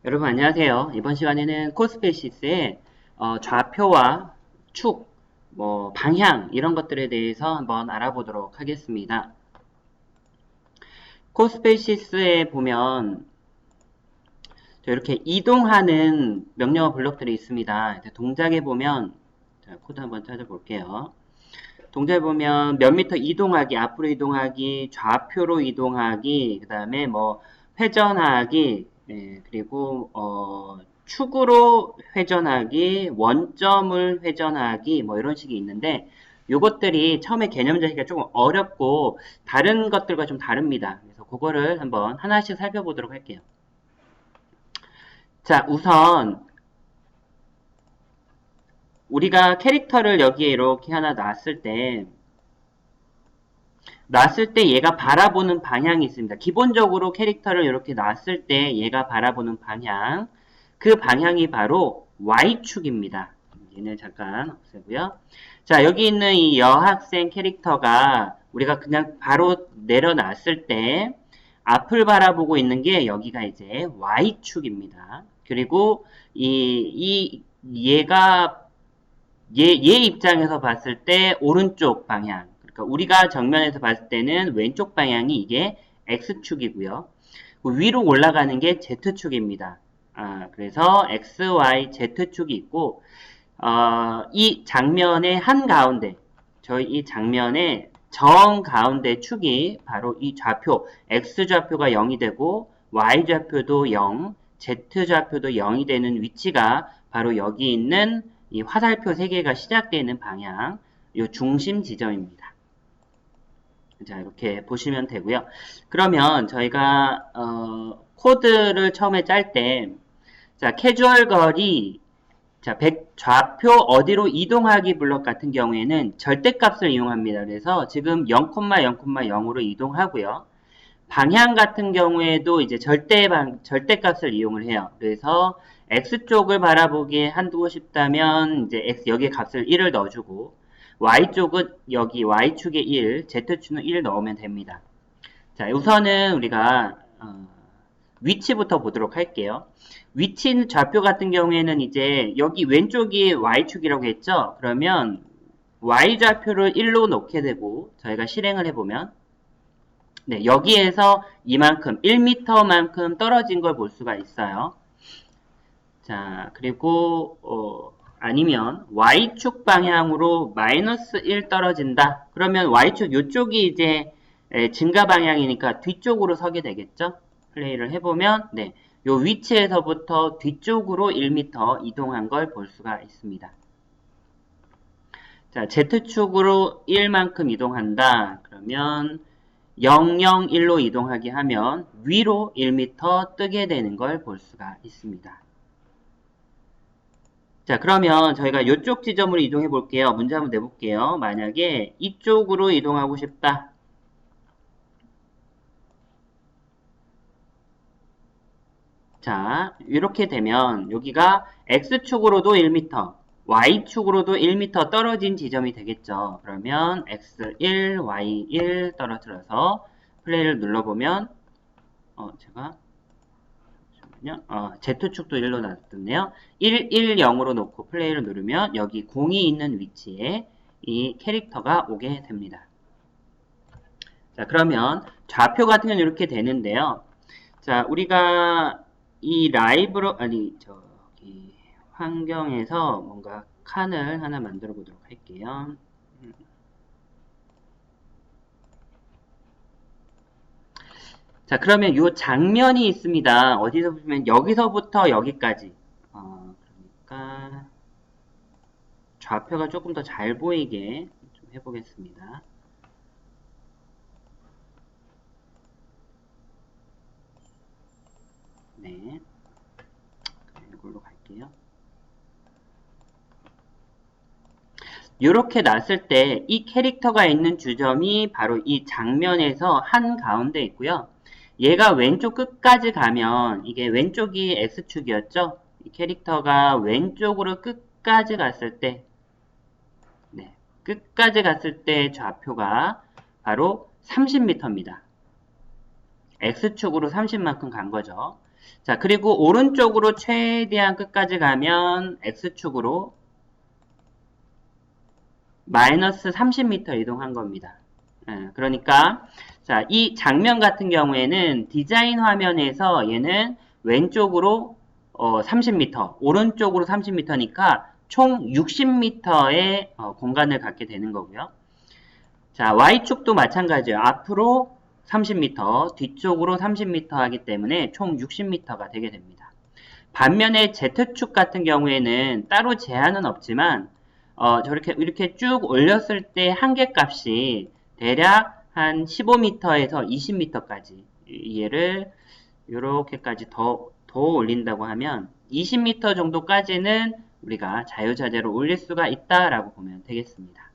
여러분 안녕하세요. 이번 시간에는 코스페시스의 좌표와 축, 방향 이런 것들에 대해서 한번 알아보도록 하겠습니다. 코스페시스에 보면 이렇게 이동하는 명령어 블록들이 있습니다. 동작에 보면 코드 한번 찾아볼게요. 동작에 보면 몇 미터 이동하기, 앞으로 이동하기, 좌표로 이동하기, 그 다음에 회전하기, 그리고 축으로 회전하기, 원점을 회전하기, 이런 식이 있는데 요것들이 처음에 개념 잡기가 조금 어렵고 다른 것들과 좀 다릅니다. 그래서 그거를 한번 하나씩 살펴보도록 할게요. 자, 우선 우리가 캐릭터를 여기에 이렇게 하나 놨을 때 얘가 바라보는 방향이 있습니다. 기본적으로 캐릭터를 이렇게 놨을 때 얘가 바라보는 방향, 그 방향이 바로 Y축입니다. 얘는 잠깐 없애고요. 자, 여기 있는 이 여학생 캐릭터가 우리가 그냥 바로 내려놨을 때 앞을 바라보고 있는 게 여기가 이제 Y축입니다. 그리고 얘가 얘 입장에서 봤을 때 오른쪽 방향, 그러니까 우리가 정면에서 봤을 때는 왼쪽 방향이 이게 X축이고요. 위로 올라가는 게 Z축입니다. 그래서 X, Y, Z축이 있고, 이 장면의 한가운데, 저희 이 장면의 정가운데 축이 바로 이 좌표, X좌표가 0이 되고, Y좌표도 0, Z좌표도 0이 되는 위치가 바로 여기 있는 이 화살표 3개가 시작되는 방향, 이 중심 지점입니다. 자, 이렇게 보시면 되고요. 그러면 저희가 코드를 처음에 짤 때, 자, 캐주얼 거리, 자, 좌표 어디로 이동하기 블럭 같은 경우에는 절대값을 이용합니다. 그래서 지금 0,0,0으로 이동하고요. 방향 같은 경우에도 이제 절대값을 이용을 해요. 그래서 X쪽을 바라보기에 한두고 싶다면 이제 여기에 값을 1을 넣어주고 Y쪽은 여기 Y축에 1, Z축은 1 넣으면 됩니다. 자, 우선은 우리가 위치부터 보도록 할게요. 위치는 좌표 같은 경우에는 이제 여기 왼쪽이 Y축이라고 했죠? 그러면 Y좌표를 1로 놓게 되고 저희가 실행을 해보면 네, 여기에서 이만큼 1m만큼 떨어진 걸 볼 수가 있어요. 자, 그리고 아니면 Y축 방향으로 마이너스 1 떨어진다. 그러면 Y축 이쪽이 이제 증가 방향이니까 뒤쪽으로 서게 되겠죠? 플레이를 해보면 네, 요 위치에서부터 뒤쪽으로 1m 이동한 걸 볼 수가 있습니다. 자, Z축으로 1만큼 이동한다. 그러면 001로 이동하게 하면 위로 1m 뜨게 되는 걸 볼 수가 있습니다. 자, 그러면 저희가 이쪽 지점으로 이동해 볼게요. 문제 한번 내볼게요. 만약에 이쪽으로 이동하고 싶다. 자, 이렇게 되면 여기가 X축으로도 1m, Y축으로도 1m 떨어진 지점이 되겠죠. 그러면 X1, Y1 떨어뜨려서 플레이를 눌러보면 제가 Z축도 1로 놔뒀네요. 1, 1, 0으로 놓고 플레이를 누르면 여기 공이 있는 위치에 이 캐릭터가 오게 됩니다. 자, 그러면 좌표 같은 경우는 이렇게 되는데요. 자, 우리가 이 라이브로, 저기, 환경에서 뭔가 칸을 하나 만들어 보도록 할게요. 자, 그러면 이 장면이 있습니다. 어디서 보면 여기서부터 여기까지. 그러니까 좌표가 조금 더 잘 보이게 좀 해보겠습니다. 네, 이걸로 갈게요. 이렇게 놨을 때 이 캐릭터가 있는 주점이 바로 이 장면에서 한가운데 있고요. 얘가 왼쪽 끝까지 가면 이게 왼쪽이 X축이었죠? 이 캐릭터가 왼쪽으로 끝까지 갔을 때 네, 끝까지 갔을 때 좌표가 바로 30m입니다. X축으로 30만큼 간 거죠. 자, 그리고 오른쪽으로 최대한 끝까지 가면 X축으로 마이너스 30m 이동한 겁니다. 그러니까 자, 이 장면 같은 경우에는 디자인 화면에서 얘는 왼쪽으로 30m, 오른쪽으로 30m니까 총 60m의 공간을 갖게 되는 거고요. 자, Y축도 마찬가지예요. 앞으로 30m, 뒤쪽으로 30m 하기 때문에 총 60m가 되게 됩니다. 반면에 Z축 같은 경우에는 따로 제한은 없지만 저렇게 이렇게 쭉 올렸을 때 한계값이 대략 한 15m에서 20m까지 얘를 이렇게까지 더 올린다고 하면 20m 정도까지는 우리가 자유자재로 올릴 수가 있다라고 보면 되겠습니다.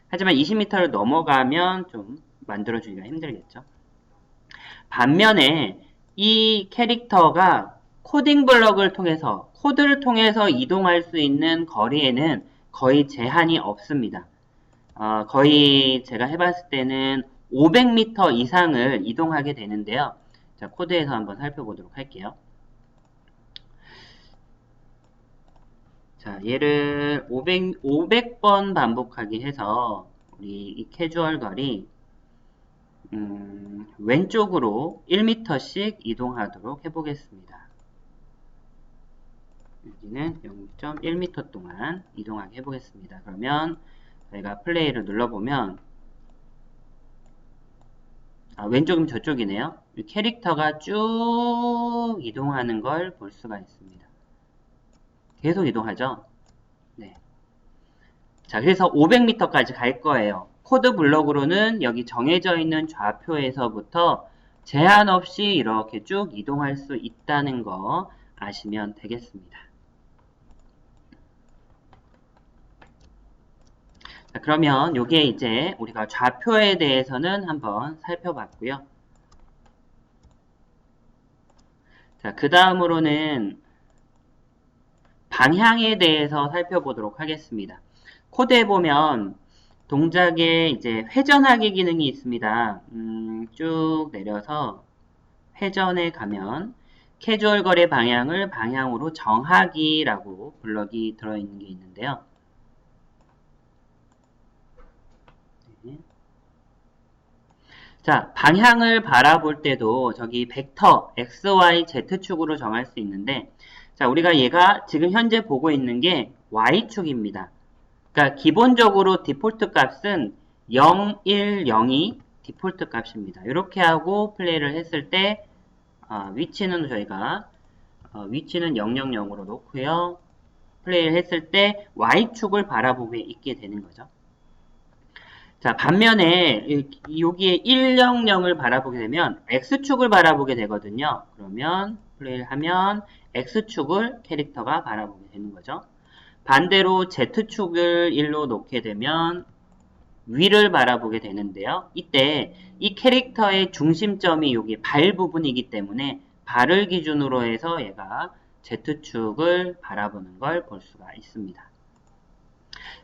하지만 20m를 넘어가면 좀 만들어주기가 힘들겠죠. 반면에 이 캐릭터가 코딩 블럭을 통해서 코드를 통해서 이동할 수 있는 거리에는 거의 제한이 없습니다. 거의 제가 해봤을 때는 500m 이상을 이동하게 되는데요. 자, 코드에서 한번 살펴보도록 할게요. 자, 얘를 500번 반복하기 해서 우리 이 캐주얼 거리 왼쪽으로 1m씩 이동하도록 해보겠습니다. 여기는 0.1m 동안 이동하게 해보겠습니다. 그러면 저희가 플레이를 눌러보면 왼쪽이면 저쪽이네요. 이 캐릭터가 쭉 이동하는 걸 볼 수가 있습니다. 계속 이동하죠? 네. 자, 그래서 500m까지 갈 거예요. 코드 블럭으로는 여기 정해져 있는 좌표에서부터 제한 없이 이렇게 쭉 이동할 수 있다는 거 아시면 되겠습니다. 자, 그러면 요게 이제 우리가 좌표에 대해서는 한번 살펴봤고요. 자, 그 다음으로는 방향에 대해서 살펴보도록 하겠습니다. 코드에 보면 동작에 이제 회전하기 기능이 있습니다. 쭉 내려서 회전에 가면 캐주얼 거래 방향을 방향으로 정하기라고 블럭이 들어있는 게 있는데요. 네. 자, 방향을 바라볼 때도 저기 벡터 x, y, z축으로 정할 수 있는데 자, 우리가 얘가 지금 현재 보고 있는 게 y축입니다. 그러니까 기본적으로 디폴트 값은 0, 1, 0이 디폴트 값입니다. 이렇게 하고 플레이를 했을 때 위치는 저희가 위치는 000으로 놓고요. 플레이를 했을 때 y축을 바라보게 있게 되는 거죠. 자, 반면에 여기에 100을 바라보게 되면 x축을 바라보게 되거든요. 그러면 플레이를 하면 x축을 캐릭터가 바라보게 되는 거죠. 반대로 z축을 1로 놓게 되면 위를 바라보게 되는데요. 이때 이 캐릭터의 중심점이 여기 발 부분이기 때문에 발을 기준으로 해서 얘가 z축을 바라보는 걸 볼 수가 있습니다.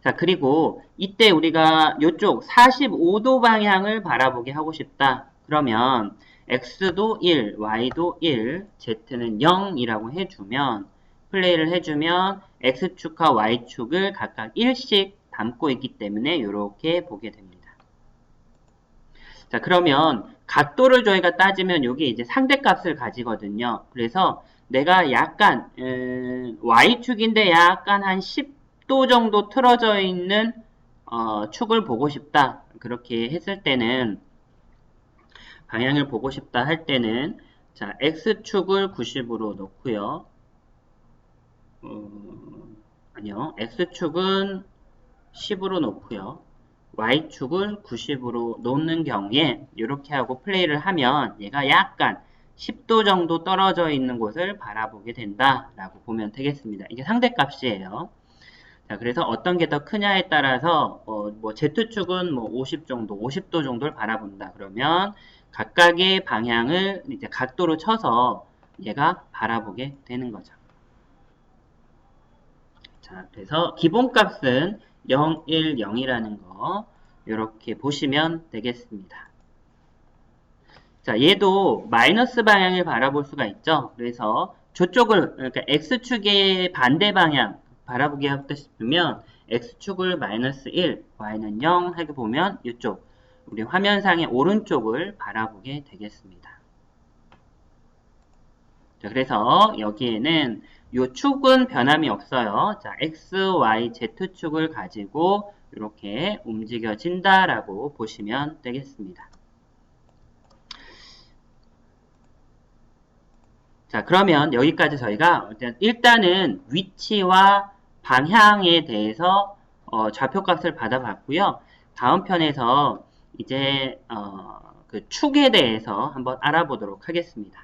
자, 그리고 이때 우리가 이쪽 45도 방향을 바라보게 하고 싶다. 그러면 x도 1, y도 1, z는 0이라고 해주면 플레이를 해주면 x축과 y축을 각각 1씩 담고 있기 때문에 이렇게 보게 됩니다. 자, 그러면 각도를 저희가 따지면 여기 이제 상대값을 가지거든요. 그래서 내가 약간 y축인데 약간 한 10도 정도 틀어져 있는 축을 보고 싶다. 그렇게 했을 때는 방향을 보고 싶다 할 때는 자, x축을 90으로 놓고요. 아니요. x축은 10으로 놓고요. y축을 90으로 놓는 경우에 이렇게 하고 플레이를 하면 얘가 약간 10도 정도 떨어져 있는 곳을 바라보게 된다라고 보면 되겠습니다. 이게 상대값이에요. 자, 그래서 어떤 게 더 크냐에 따라서 뭐 Z축은 뭐 50 정도, 50도 정도를 바라본다. 그러면 각각의 방향을 이제 각도로 쳐서 얘가 바라보게 되는 거죠. 자, 그래서 기본값은 0, 1, 0이라는 거 이렇게 보시면 되겠습니다. 자, 얘도 마이너스 방향을 바라볼 수가 있죠. 그래서 저쪽을, 그러니까 x축의 반대 방향 바라보게 하고 싶으면 x축을 마이너스 1, y는 0 하게 보면 이쪽, 우리 화면상의 오른쪽을 바라보게 되겠습니다. 자, 그래서 여기에는 이 축은 변함이 없어요. 자, x, y, z축을 가지고 이렇게 움직여진다라고 보시면 되겠습니다. 자, 그러면 여기까지 저희가 일단은 위치와 방향에 대해서 좌표값을 받아봤고요. 다음 편에서 이제 그 축에 대해서 한번 알아보도록 하겠습니다.